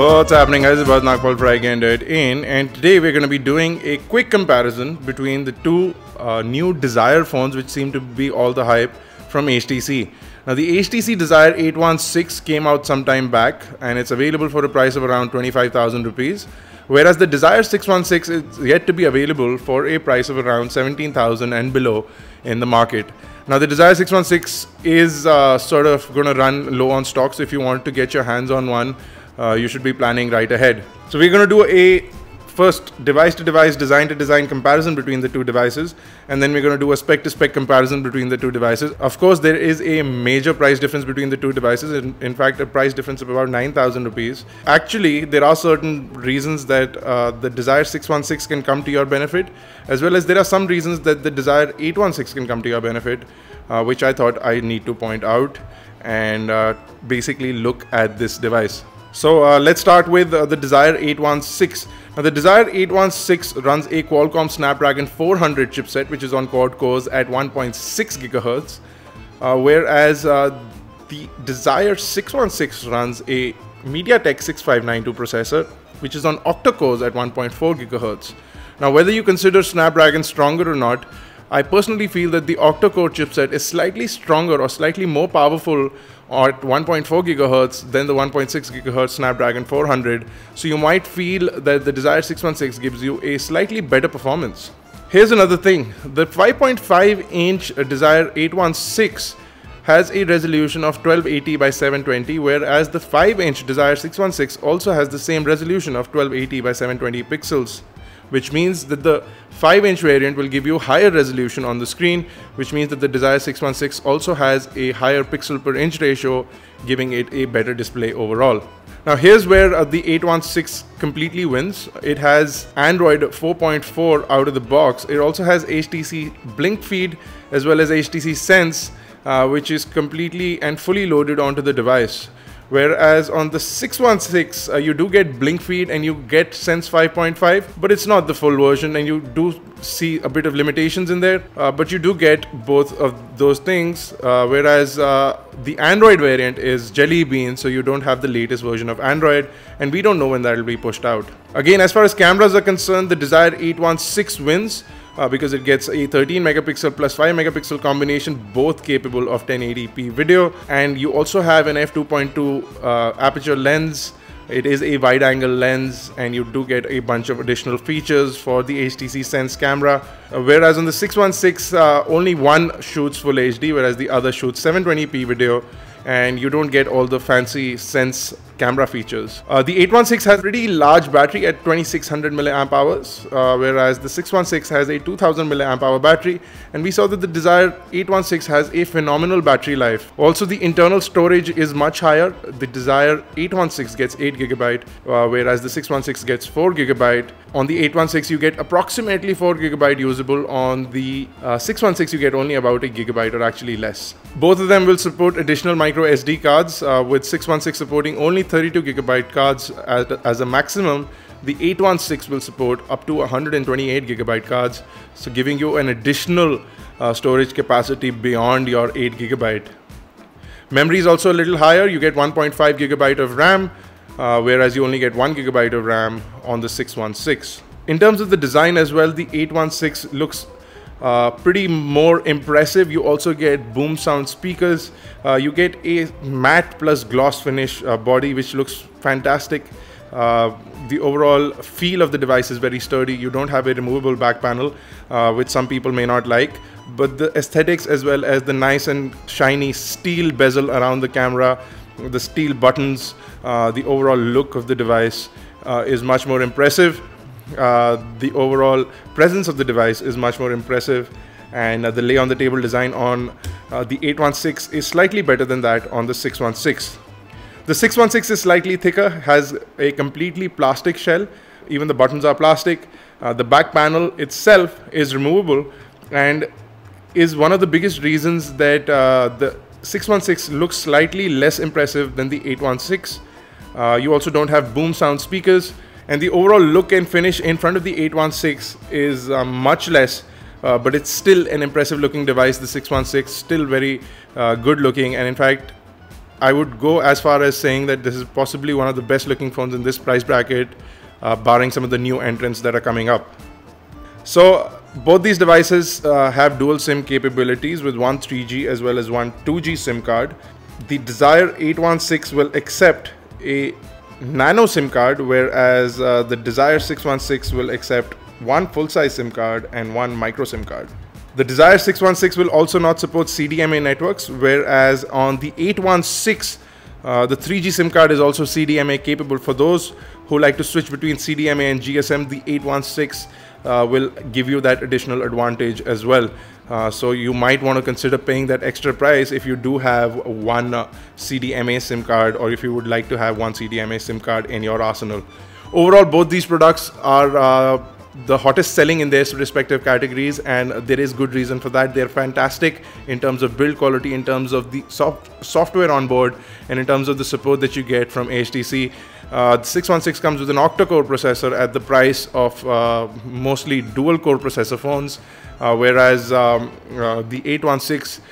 What's happening, guys? It's Nagpal for igyaan.hands, and today we're going to be doing a quick comparison between the two new Desire phones which seem to be all the hype from HTC. Now, the HTC Desire 816 came out some time back and it's available for a price of around 25,000 rupees, whereas the Desire 616 is yet to be available for a price of around 17,000 and below in the market. Now, the Desire 616 is sort of going to run low on stock, so if you want to get your hands on one, you should be planning right ahead. So we're going to do a first device-to-device, design-to-design comparison between the two devices, and then we're going to do a spec-to-spec comparison between the two devices. Of course, there is a major price difference between the two devices. In fact, a price difference of about 9,000 rupees. Actually, there are certain reasons that the Desire 616 can come to your benefit, as well as there are some reasons that the Desire 816 can come to your benefit, which I thought I need to point out and basically look at this device. So let's start with the Desire 816. Now, the Desire 816 runs a Qualcomm Snapdragon 400 chipset, which is on quad cores at 1.6 gigahertz, whereas the Desire 616 runs a MediaTek 6592 processor, which is on octa cores at 1.4 gigahertz. Now, whether you consider Snapdragon stronger or not, I personally feel that the octa-core chipset is slightly stronger or slightly more powerful at 1.4 gigahertz than the 1.6 gigahertz Snapdragon 400. So you might feel that the Desire 616 gives you a slightly better performance. Here's another thing. The 5.5-inch Desire 816 has a resolution of 1280 by 720, whereas the 5-inch Desire 616 also has the same resolution of 1280 by 720 pixels, which means that the 5-inch variant will give you higher resolution on the screen, which means that the Desire 616 also has a higher pixel per inch ratio, giving it a better display overall. Now, here's where the 816 completely wins. It has Android 4.4 out of the box. It also has HTC Blink feed as well as HTC Sense, which is completely and fully loaded onto the device. Whereas on the 616, you do get Blink feed and you get Sense 5.5, but it's not the full version and you do see a bit of limitations in there, but you do get both of those things, whereas the Android variant is Jelly Bean, so you don't have the latest version of Android, and we don't know when that will be pushed out. Again, as far as cameras are concerned, the Desire 816 wins, because it gets a 13 megapixel plus 5 megapixel combination, both capable of 1080p video, and you also have an f2.2 aperture lens. It is a wide angle lens, and you do get a bunch of additional features for the HTC Sense camera, whereas on the 616 only one shoots full HD, whereas the other shoots 720p video, and you don't get all the fancy Sense camera features. The 816 has a pretty large battery at 2600 milliamp hours, whereas the 616 has a 2000 milliamp hour battery, and we saw that the Desire 816 has a phenomenal battery life. Also, the internal storage is much higher. The Desire 816 gets 8 gigabyte, whereas the 616 gets 4 gigabyte. On the 816, you get approximately 4 gigabyte usable. On the 616, you get only about a gigabyte, or actually less. Both of them will support additional micro SD cards, with 616 supporting only 32 gigabyte cards as a maximum. The 816 will support up to 128 gigabyte cards, so giving you an additional storage capacity beyond your 8 gigabyte. Memory is also a little higher. You get 1.5 gigabyte of RAM, whereas you only get 1 gigabyte of RAM on the 616. In terms of the design as well, the 816 looks pretty more impressive. You also get boom sound speakers. You get a matte plus gloss finish body, which looks fantastic. The overall feel of the device is very sturdy. You don't have a removable back panel, which some people may not like, but the aesthetics as well as the nice and shiny steel bezel around the camera, the steel buttons, the overall look of the device is much more impressive. The overall presence of the device is much more impressive, and the lay on the table design on the 816 is slightly better than that on the 616. The 616 is slightly thicker, has a completely plastic shell. Even the buttons are plastic. The back panel itself is removable, and is one of the biggest reasons that the 616 looks slightly less impressive than the 816. You also don't have boom sound speakers, and the overall look and finish in front of the 816 is much less, but it's still an impressive looking device. The 616 still very good looking, and in fact I would go as far as saying that this is possibly one of the best looking phones in this price bracket, barring some of the new entrants that are coming up. So both these devices have dual SIM capabilities with one 3G as well as one 2G SIM card. The Desire 816 will accept a nano SIM card, whereas the Desire 616 will accept one full-size SIM card and one micro SIM card. The Desire 616 will also not support CDMA networks, whereas on the 816, the 3G SIM card is also CDMA capable. For those who like to switch between CDMA and GSM, the 816 will give you that additional advantage as well. So you might want to consider paying that extra price if you do have one CDMA SIM card, or if you would like to have one CDMA SIM card in your arsenal. Overall, both these products are the hottest selling in their respective categories, and there is good reason for that. They're fantastic in terms of build quality, in terms of the software on board, and in terms of the support that you get from HTC. The 616 comes with an octa-core processor at the price of mostly dual-core processor phones, whereas the 816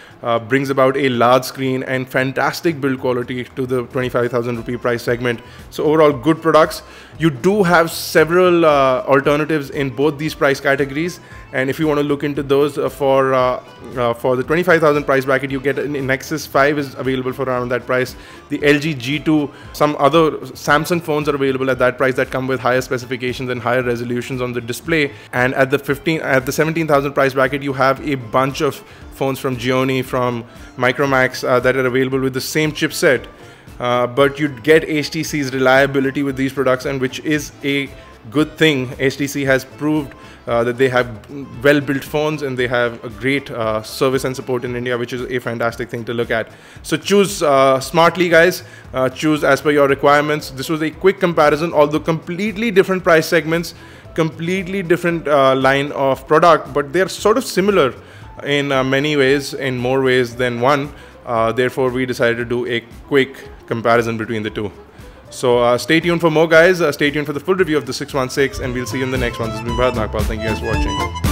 brings about a large screen and fantastic build quality to the 25,000 rupee price segment. So overall, good products. You do have several alternatives in both these price categories, and if you want to look into those for the 25,000 price bracket, you get an Nexus 5 is available for around that price. The LG G2, some other Samsung phones are available at that price that come with higher specifications and higher resolutions on the display. And at the 17,000 price bracket, you have a bunch of phones from Gioni, from Micromax that are available with the same chipset, but you'd get HTC's reliability with these products, and which is a good thing. HTC has proved that they have well-built phones, and they have a great service and support in India, which is a fantastic thing to look at. So choose smartly, guys. Choose as per your requirements. This was a quick comparison, although completely different price segments, completely different line of product, but they're sort of similar in many ways, in more ways than one. Therefore, we decided to do a quick comparison between the two. So stay tuned for more, guys. Stay tuned for the full review of the 616, and we'll see you in the next one. This has been Bharat Nagpal. Thank you guys for watching.